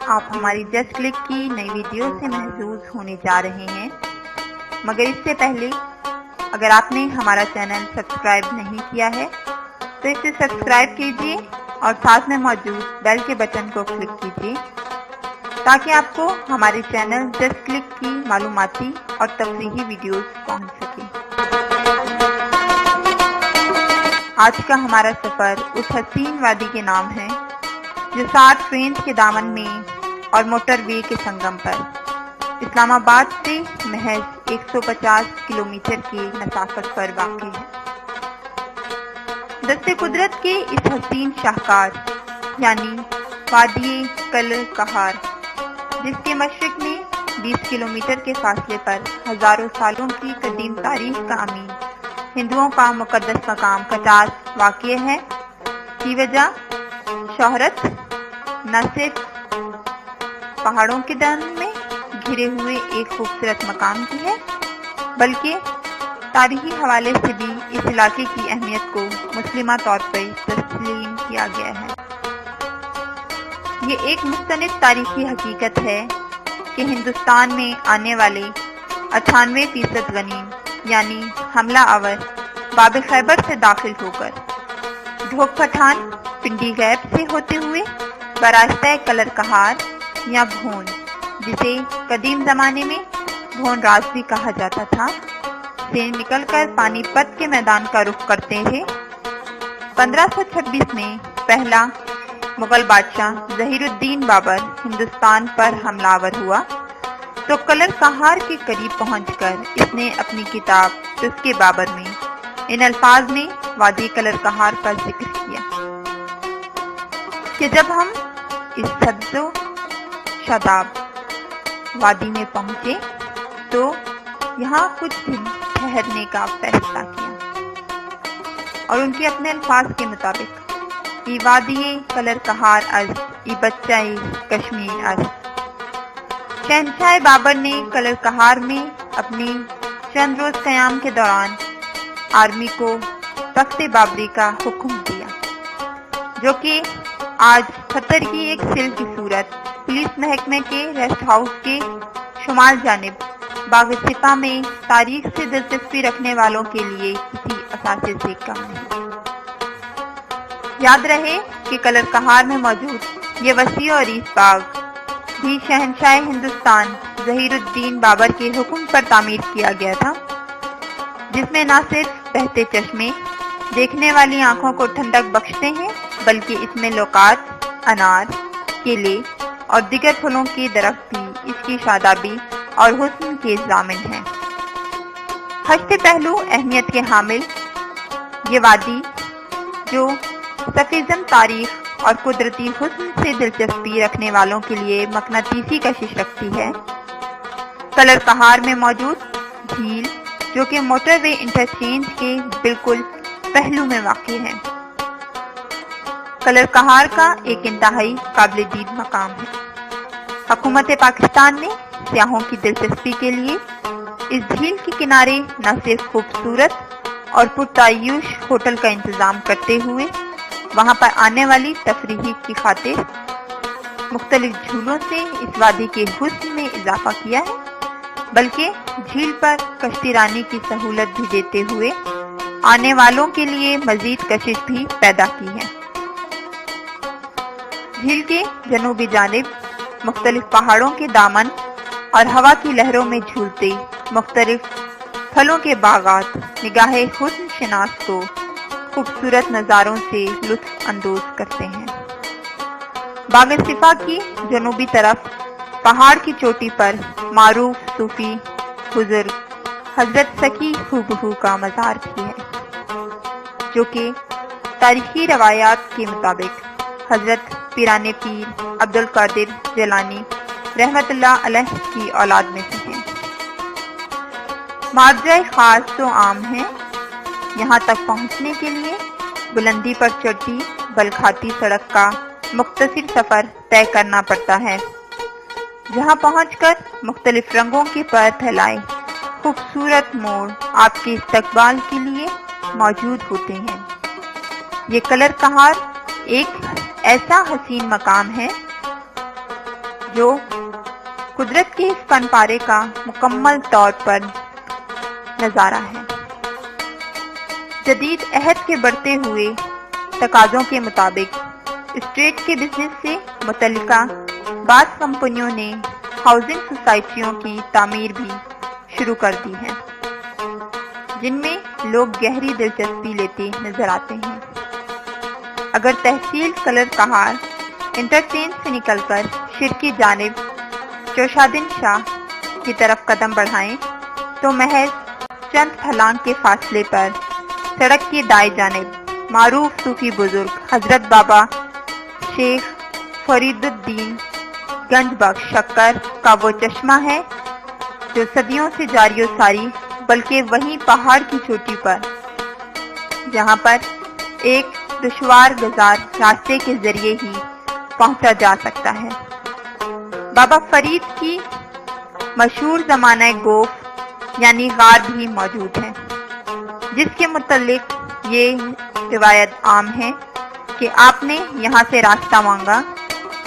آپ ہماری just click کی نئی ویڈیو سے محظوظ ہونے جا رہے ہیں، مگر اس سے پہلے اگر آپ نے ہمارا چینل سبسکرائب نہیں کیا ہے تو اسے سبسکرائب کیجیے اور ساتھ میں موجود بیل کے بٹن کو کلک کیجیے تاکہ آپ کو ہمارے چینل جسٹ کلک کی معلوماتی اور تفریحی ویڈیوز پہنچ سکے۔ آج کا ہمارا سفر اس حسین وادی کے نام ہے جو 7 رینج کے دامن میں اور موٹر وے کے سنگم پر اسلام آباد سے محض 150 کلومیٹر کی مسافت پر واقع ہے۔ دست قدرت کے اس حسین شاہکار یعنی وادی کلر کہار، جس کے مشرق میں 20 کلومیٹر کے فاصلے پر ہزاروں سالوں کی قدیم تاریخ کا امین ہندوؤں کا مقدس مقام کٹاس واقع ہے، کی وجہ شہرت نہ صرف پہاڑوں کے درمیان میں گھرے ہوئے ایک خوبصورت مقام کی ہے بلکہ تاریخی حوالے سے بھی اس علاقے کی اہمیت کو مسلمہ طور پر تسلیم کیا گیا ہے۔ یہ ایک مستند تاریخی حقیقت ہے کہ ہندوستان میں آنے والے 98% غنیم یعنی حملہ آور باب خیبر سے داخل ہو کر ڈھوک پٹھان پنڈی غیب سے ہوتے ہوئے براستہ کلر کہار یا بھون، جسے قدیم زمانے میں بھون راج بھی کہا جاتا تھا، سے نکل کر پانی پت کے میدان کا رخ کرتے ہیں۔ 1526 میں پہلا مغل بادشاہ ظہیر الدین بابر ہندوستان پر حملہ آور ہوا تو کلر کہار کے قریب پہنچ کر اس نے اپنی کتاب تذکرہ بابر میں ان الفاظ میں وادی کلر کہار کا ذکر کیا کہ جب ہم اس سبز و شاداب وادی میں پہنچے تو یہاں کچھ دن ٹھہرنے کا فیصلہ کیا، اور ان کے اپنے الفاظ کے مطابق ای وادی کلر کہار از ای بچہ کشمیر از۔ شہنشاہ بابر نے کلر کہار میں اپنی چند روز قیام کے دوران آرمی کو تخت بابری کا حکم دیا، جو کہ آج خطر کی ایک سیل کی صورت پولیس محکمے کے ریسٹ ہاؤس کے شمال جانب باغ سپا میں تاریخ سے دلچسپی رکھنے والوں کے لیے کسی اثاثے سے کم نہیں۔ یاد رہے کہ کلر کہار میں موجود یہ وسیع اور عریض باغ بھی شہنشاہ ہندوستان ظہیر الدین بابر کے حکم پر تعمیر کیا گیا تھا، جس میں نہ صرف بہتے چشمے دیکھنے والی آنکھوں کو ٹھنڈک بخشتے ہیں بلکہ اس میں لوکات، انار، کیلے اور دیگر پھلوں کے درخت بھی اس کی شادابی اور حسن کے ضامن ہیں۔ ہشت پہلو اہمیت کے حامل یہ وادی، جو سفیزم تاریخ اور قدرتی حسن سے دلچسپی رکھنے والوں کے لیے مقناطیسی کشش رکھتی ہے، کلر کہار میں موجود جھیل جو کہ موٹر وے انٹرچینج کے بالکل پہلو میں واقع ہے، کلر کہار کا ایک انتہائی قابل دید مقام ہے۔ حکومت پاکستان نے سیاحوں کی دلچسپی کے لیے اس جھیل کے کنارے نہ صرف خوبصورت اور پرتعیش ہوٹل کا انتظام کرتے ہوئے وہاں پر آنے والی تفریح کی خاطر مختلف جھولوں سے اس وادی کے حسن میں اضافہ کیا ہے، بلکہ جھیل پر کشتی رانی کی سہولت بھی دیتے ہوئے آنے والوں کے لیے مزید کشش بھی پیدا کی ہے۔ جھیل کے جنوبی جانب مختلف پہاڑوں کے دامن اور ہوا کی لہروں میں جھولتے مختلف پھلوں کے باغات نگاہ حسن شناس کو خوبصورت نظاروں سے لطف اندوز کرتے ہیں۔ باغ صفا کی جنوبی طرف پہاڑ کی چوٹی پر معروف صوفی بزرگ حضرت سکی ہو کا مزار بھی ہے، جو کہ تاریخی روایات کے مطابق حضرت پیران پیر عبد القادر جیلانی رحمت اللہ علیہ کی اولاد میں سے ہیں۔ مارجہ خاص تو عام ہے، یہاں تک پہنچنے کے لیے بلندی پر چڑھتی بلکھاتی سڑک کا مختصر سفر طے کرنا پڑتا ہے، جہاں پہنچ کر مختلف رنگوں کے پر پھیلائے خوبصورت موڑ آپ کے استقبال کے لیے موجود ہوتے ہیں۔ یہ کلر کہار ایک ایسا حسین مقام ہے جو قدرت کے اس فن پارے کا مکمل طور پر نظارہ ہے۔ جدید عہد کے بڑھتے ہوئے تقاضوں کے مطابق اسٹریٹ کے بزنس سے متعلقہ بعض کمپنیوں نے ہاؤسنگ سوسائٹیوں کی تعمیر بھی شروع کر دی ہے، جن میں لوگ گہری دلچسپی لیتے نظر آتے ہیں۔ اگر تحصیل کلر کہار انٹرچینج سے نکل کر شرق کی جانب چوشادن شاہ کی طرف قدم بڑھائیں تو محض چند پھلانگ کے فاصلے پر سڑک کی دائیں جانب معروف صوفی بزرگ حضرت بابا شیخ فرید الدین گنج بخش شکر کا وہ چشمہ ہے جو صدیوں سے جاری و ساری، بلکہ وہیں پہاڑ کی چوٹی پر جہاں پر ایک دشوار گزار راستے کے ذریعے ہی پہنچا جا سکتا ہے۔ بابا فرید کی مشہور زمانہ گوف یعنی غار بھی موجود ہے، جس کے متعلق یہ روایت عام ہے کہ آپ نے یہاں سے راستہ مانگا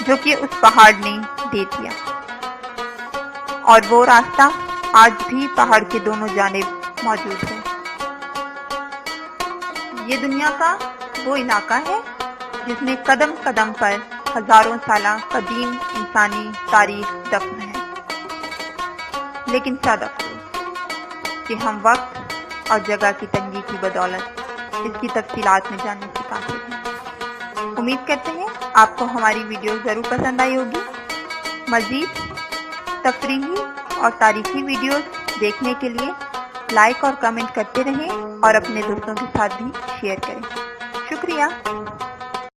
جو کہ اس پہاڑ نے دے دیا، اور وہ راستہ آج بھی پہاڑ کے دونوں جانب موجود ہے۔ یہ دنیا کا وہ علاقہ ہے جس میں قدم قدم پر ہزاروں سالہ قدیم انسانی تاریخ دفن ہے، لیکن شاد افسوس کہ ہم وقت اور جگہ کی تنگی کی بدولت اس کی تفصیلات میں جاننے سے قاصر ہیں۔ امید کرتے ہیں آپ کو ہماری ویڈیو ضرور پسند آئی ہوگی۔ مزید تفریحی اور تاریخی ویڈیوز دیکھنے کے لیے لائک اور کمنٹ کرتے رہیں اور اپنے دوستوں کے ساتھ بھی شیئر کریں۔ شکریہ۔